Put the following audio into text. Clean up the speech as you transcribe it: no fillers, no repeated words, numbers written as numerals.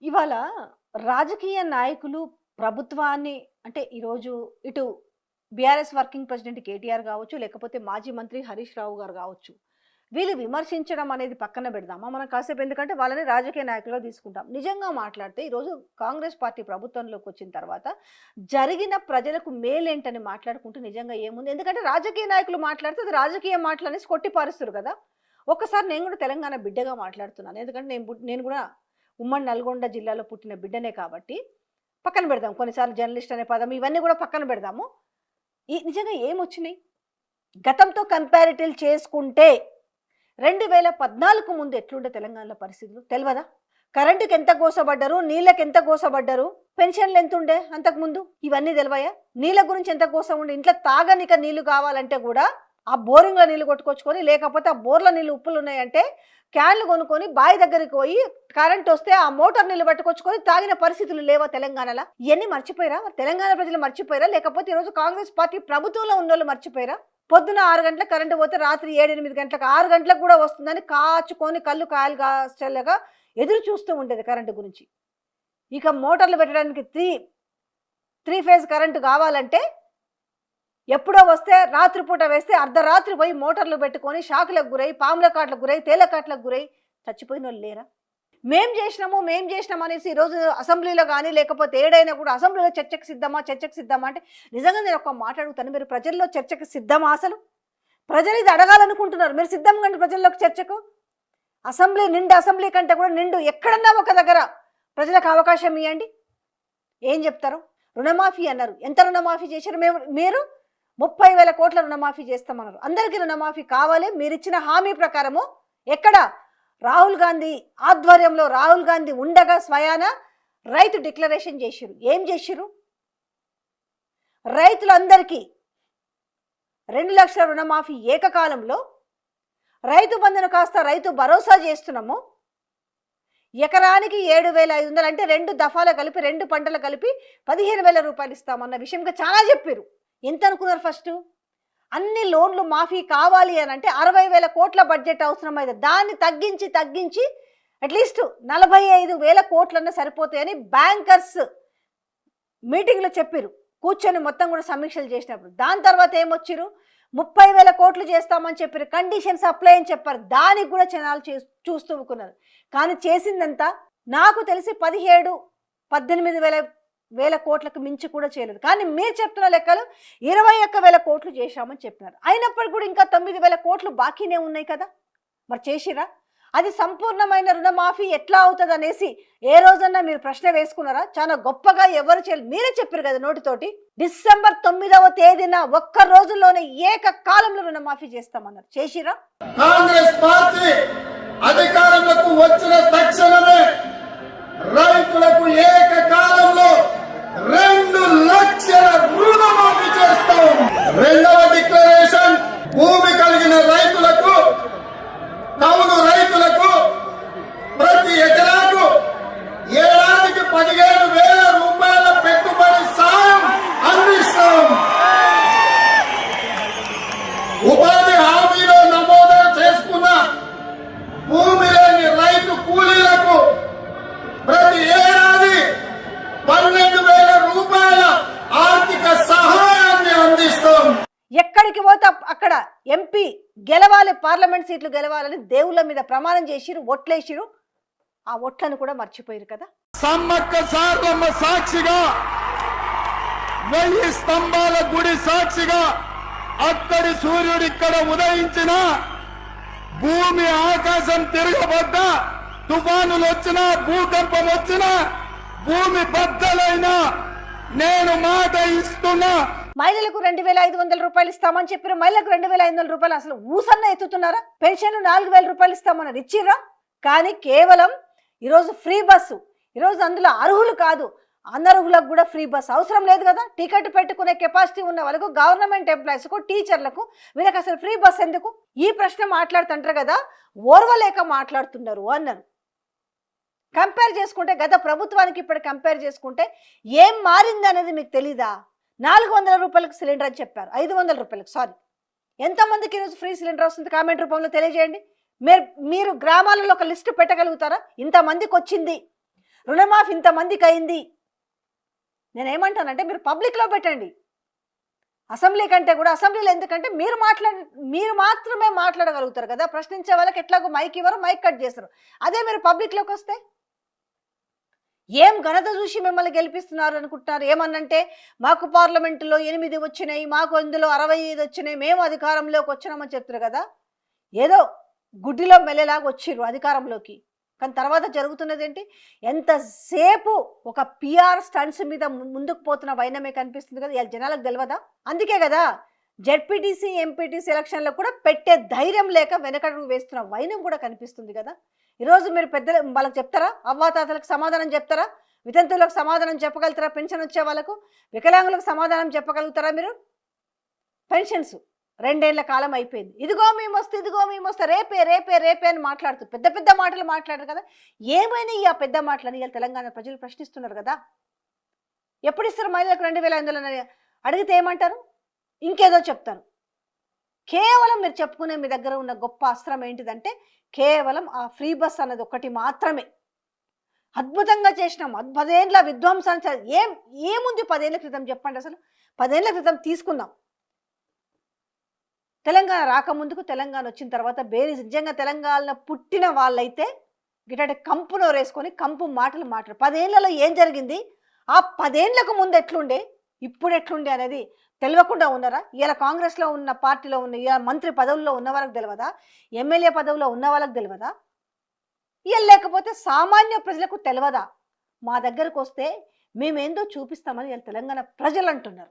ఇవాళ రాజకీయ నాయకులు ప్రభుత్వాన్ని అంటే ఈరోజు ఇటు బీఆర్ఎస్ వర్కింగ్ ప్రెసిడెంట్ కేటీఆర్ కావచ్చు, లేకపోతే మాజీ మంత్రి హరీష్ రావు గారు కావచ్చు. వీళ్ళు విమర్శించడం అనేది పక్కన పెడదామా మనం కాసేపు, ఎందుకంటే వాళ్ళని రాజకీయ నాయకులుగా తీసుకుంటాం. నిజంగా మాట్లాడితే ఈరోజు కాంగ్రెస్ పార్టీ ప్రభుత్వంలోకి వచ్చిన తర్వాత జరిగిన ప్రజలకు మేలేంటని మాట్లాడుకుంటూ నిజంగా ఏముంది? ఎందుకంటే రాజకీయ నాయకులు మాట్లాడితే అది రాజకీయ మాటలు అనేసి కొట్టిపారుస్తారు కదా. ఒక్కసారి నేను కూడా తెలంగాణ బిడ్డగా మాట్లాడుతున్నాను, ఎందుకంటే నేను కూడా ఉమ్మడి నల్గొండ జిల్లాలో పుట్టిన బిడ్డనే కాబట్టి పక్కన పెడదాం. కొన్నిసార్లు జర్నలిస్ట్ అనే పదం ఇవన్నీ కూడా పక్కన పెడదాము. ఈ నిజంగా ఏమొచ్చినాయి గతంతో కంపారిటివ్ చేసుకుంటే 2014 ముందు ఎట్లుండే తెలంగాణలో పరిస్థితులు తెలియదా? కరెంటుకి ఎంత కోసపడ్డారు, నీళ్ళకి ఎంత కోసపడ్డారు, పెన్షన్లు ఎంత ఉండే అంతకుముందు, ఇవన్నీ తెలివయా? నీళ్ళ గురించి ఎంత కోసం ఉండే, ఇంట్లో తాగనిక నీళ్లు కావాలంటే కూడా ఆ బోరింగ్లో నీళ్లు కొట్టుకొచ్చుకొని, లేకపోతే ఆ బోర్ల నీళ్ళు ఉప్పులు ఉన్నాయంటే క్యాన్లు కొనుక్కొని బావి దగ్గరికి పోయి కరెంట్ వస్తే ఆ మోటార్ నీళ్ళు పట్టుకొచ్చుకొని తాగిన పరిస్థితులు లేవా తెలంగాణలో? ఇవన్నీ మర్చిపోయారా? తెలంగాణ ప్రజలు మర్చిపోయారా? లేకపోతే ఈరోజు కాంగ్రెస్ పార్టీ ప్రభుత్వంలో ఉన్నోళ్ళు మర్చిపోయారా? పొద్దున 6 గంటలకు కరెంటు పోతే రాత్రి 7-8 గంటలకు 6 గంటలకు కూడా వస్తుందని కాచుకొని కళ్ళు కాయలు కాచల్లగా ఎదురు చూస్తూ ఉండేది కరెంటు గురించి. ఇక మోటార్లు పెట్టడానికి త్రీ ఫేజ్ కరెంటు కావాలంటే ఎప్పుడో వస్తే రాత్రిపూట వేస్తే అర్ధరాత్రి పోయి మోటార్లు పెట్టుకొని షాకులకు గురై, పాముల కాట్లకు గురై, తేల కాట్లకు గురై చచ్చిపోయిన వాళ్ళు లేరా? మేం చేసినాము అనేసి ఈరోజు అసెంబ్లీలో కానీ లేకపోతే ఏడైనా కూడా అసెంబ్లీలో చర్చకు సిద్ధమా అంటే నిజంగా నేను ఒక మాట అడుగుతాను, మీరు ప్రజల్లో చర్చకు సిద్ధమా? అసలు ప్రజలు ఇది అడగాలనుకుంటున్నారు, మీరు సిద్ధంగా ప్రజల్లోకి చర్చకు? అసెంబ్లీ కంటే కూడా నిండు ఎక్కడన్నా ఒక దగ్గర ప్రజలకు అవకాశం ఇవ్వండి. ఏం చెప్తారు? రుణమాఫీ అన్నారు, ఎంత రుణమాఫీ చేశారు? మీరు 30,000 కోట్ల రుణమాఫీ చేస్తామన్నారు. అందరికీ రుణమాఫీ కావాలి. మీరు ఇచ్చిన హామీ ప్రకారము ఎక్కడ రాహుల్ గాంధీ ఆధ్వర్యంలో రాహుల్ గాంధీ ఉండగా స్వయాన రైతు డిక్లరేషన్ చేసిరు. ఏం చేసిరు? రైతులందరికీ 2 లక్షల రుణమాఫీ ఏకకాలంలో, రైతు బంధును కాస్త రైతు భరోసా చేస్తున్నాము. ఎకరానికి 7,500 అంటే 2 దఫాలు కలిపి 2 పంటలు కలిపి 15,000 రూపాయలు ఇస్తామన్న విషయంగా చాలా చెప్పారు. ఎంత అనుకున్నారు? ఫస్ట్ అన్ని లోన్లు మాఫీ కావాలి అని అంటే 60,000 కోట్ల బడ్జెట్ అవసరమైంది. దాన్ని తగ్గించి అట్లీస్ట్ 45,000 కోట్లన్నా సరిపోతాయని బ్యాంకర్స్ మీటింగ్లో చెప్పారు, కూర్చొని మొత్తం కూడా సమీక్షలు చేసినప్పుడు. దాని తర్వాత ఏమొచ్చారు? 30,000 కోట్లు చేస్తామని చెప్పారు, కండిషన్స్ అప్లై అని చెప్పారు. దానికి కూడా జనాలు చూస్తూ ఊరుకున్నారు. కానీ చేసిందంతా నాకు తెలిసి 17,000-18,000 కోట్లకు మించి కూడా చేయలేదు. కానీ మీరు చెప్తున్న లెక్కలు 21,000 కోట్లు చేశామని చెప్పినారు. అయినప్పటికీ కూడా ఇంకా 9,000 కోట్లు బాకీనే ఉన్నాయి కదా. మరి చేసిరా? అది సంపూర్ణమైన రుణమాఫీ ఎట్లా అవుతుంది అనేసి ఏ రోజన్నా మీరు ప్రశ్న వేసుకున్నారా? చాలా గొప్పగా ఎవరు చేయలేదు, మీరే చెప్పారు కదా నోటితోటి. డిసెంబర్ 9వ తేదీన ఒక్క రోజుల్లోనే ఏకకాలంలో రుణమాఫీ చేస్తామన్నారు. చేసిరా? కాంగ్రెస్ పార్టీ అధికారంలోకి వచ్చిన తక్షణమే రైతులకు ఏకకాలంలో 2 లక్షల రుణమాఫీ చేస్తాం. రెండవ డిక్లరేషన్ భూమి కలిగిన రైతులకు, కౌలు రైతులకు ప్రతి ఎకరాకు ఏడాదికి 15,000 రూపాయల పెట్టుబడి సాయం అందిస్తాం. ఉపాధి హామీలో నమోదు చేసుకున్న భూమి లేని రైతు కూలీలకు ప్రతి ఏడాది 12,000 రూపాయల ఆర్థిక సహాయాన్ని అందిస్తాం. ఎక్కడికి పోతే అక్కడ ఎంపీ గెలవాలి, పార్లమెంట్ సీట్లు గెలవాలని దేవుళ్ళ మీద ప్రమాణం చేసిరు, ఓట్లేసిరు. ఆ ఓట్లను కూడా మర్చిపోయారు కదా. సమ్మక్క సారలమ్మ సాక్షిగా, 1000 స్తంభాల గుడి సాక్షిగా, అక్కడి సూర్యుడు ఇక్కడ ఉదయించిన, భూమి ఆకాశం తిరగబడ్డా, తుఫానులు వచ్చినా, భూకంపం వచ్చినా, భూమి బద్దలైనా నేను మాట ఇస్తున్నా. మహిళలకు 2,500 రూపాయలు ఇస్తామని చెప్పారు. మహిళలకు 2,500 రూపాయలు అసలు ఊసన్న ఎత్తుతున్నారా? పెన్షన్ 4,000 రూపాయలు ఇస్తామన్నారు, ఇచ్చిర్రా? కానీ కేవలం ఈరోజు ఫ్రీ బస్సు, ఈరోజు అందులో అర్హులు కాదు అనర్హులకు కూడా ఫ్రీ బస్ అవసరం లేదు కదా. టికెట్ పెట్టుకునే కెపాసిటీ ఉన్న వాళ్ళకు, గవర్నమెంట్ ఎంప్లాయీస్కు, టీచర్లకు, వీళ్ళకి అసలు ఫ్రీ బస్ ఎందుకు? ఈ ప్రశ్న మాట్లాడుతుంటారు కదా, ఓర్వలేక మాట్లాడుతున్నారు అన్నారు. కంపేర్ చేసుకుంటే గత ప్రభుత్వానికి ఇప్పుడు కంపేర్ చేసుకుంటే ఏం మారింది అనేది మీకు తెలీదా? 400 రూపాయలకు సిలిండర్ అని చెప్పారు, 500 రూపాయలకు. సారీ, ఎంతమందికి ఈరోజు ఫ్రీ సిలిండర్ వస్తుంది? కామెంట్ రూపంలో తెలియజేయండి. మీరు గ్రామాలలో ఒక లిస్టు పెట్టగలుగుతారా? ఇంతమందికి వచ్చింది, రుణమాఫీ ఇంతమందికి అయింది. నేనేమంటానంటే మీరు పబ్లిక్లో పెట్టండి. అసెంబ్లీ కంటే కూడా, అసెంబ్లీలో ఎందుకంటే మీరు మాత్రమే మాట్లాడగలుగుతారు కదా. ప్రశ్నించే వాళ్ళకి ఎట్లాగో మైక్ ఇవ్వరు, మైక్ కట్ చేస్తారు. అదే మీరు పబ్లిక్లోకి వస్తే ఏం ఘనత చూసి మిమ్మల్ని గెలిపిస్తున్నారు అనుకుంటున్నారు? ఏమన్నంటే మాకు పార్లమెంటులో 8 వచ్చినాయి, మాకు ఇందులో 65 వచ్చినాయి, మేము అధికారంలోకి వచ్చినామని చెప్తారు కదా. ఏదో గుడ్డిలో మెల్లెలాగా వచ్చిర్రు అధికారంలోకి, కానీ తర్వాత జరుగుతున్నది ఏంటి? ఎంతసేపు ఒక పిఆర్ స్టంట్స్ మీద ముందుకు పోతున్న వైనమే కనిపిస్తుంది కదా. ఇలా జనాలకు తెలియదా? అందుకే కదా జెడ్పీటీసీ ఎంపీటీసీ ఎలక్షన్లో కూడా పెట్టే ధైర్యం లేక వెనకడుగు వేస్తున్న వైనం కూడా కనిపిస్తుంది కదా. ఈరోజు మీరు పెద్దలు వాళ్ళకి చెప్తారా? అవ్వాతాతలకు సమాధానం చెప్తారా? వితంతువులకు సమాధానం చెప్పగలుగుతారా? పెన్షన్ వచ్చే వాళ్ళకు, వికలాంగులకు సమాధానం చెప్పగలుగుతారా మీరు? పెన్షన్స్ 2 ఏళ్ల కాలం అయిపోయింది. ఇదిగో మేము వస్తే రేపే రేపే రేపే అని మాట్లాడుతూ పెద్ద పెద్ద మాటలు మాట్లాడారు కదా. ఏమైనా ఈ ఆ పెద్ద మాటలని ఇలా తెలంగాణ ప్రజలు ప్రశ్నిస్తున్నారు కదా. ఎప్పుడు ఇస్తారు మహిళలకు 2500 అడిగితే ఏమంటారు? ఇంకేదో చెప్తారు. కేవలం మీరు చెప్పుకునే మీ దగ్గర ఉన్న గొప్ప అస్త్రం ఏంటిదంటే కేవలం ఆ ఫ్రీ బస్ అన్నది ఒకటి మాత్రమే. అద్భుతంగా చేసినాం, 10 ఏళ్ళ విధ్వంసాన్ని ఏముంది 10 ఏళ్ల క్రితం చెప్పండి. అసలు 10 ఏళ్ల క్రితం తీసుకుందాం. తెలంగాణ రాకముందుకు, తెలంగాణ వచ్చిన తర్వాత బేరీ నిజంగా తెలంగాణ పుట్టిన వాళ్ళైతే గిటంటే కంపు నోరేసుకొని కంపు మాటలు మాట్లాడు. 10 ఏళ్లలో ఏం జరిగింది, ఆ 10 ఏళ్లకు ముందు ఎట్లుండే, ఇప్పుడు ఎట్లుండే అనేది తెలియకుండా ఉన్నారా? ఇలా కాంగ్రెస్లో ఉన్న పార్టీలో ఉన్న ఇలా మంత్రి పదవుల్లో ఉన్న వాళ్ళకి తెలియదా? ఎమ్మెల్యే పదవుల్లో ఉన్న వాళ్ళకి తెలియదా? ఇలా లేకపోతే సామాన్య ప్రజలకు తెలియదా? మా దగ్గరకు వస్తే మేమేందో చూపిస్తామని ఇలా తెలంగాణ ప్రజలు అంటున్నారు.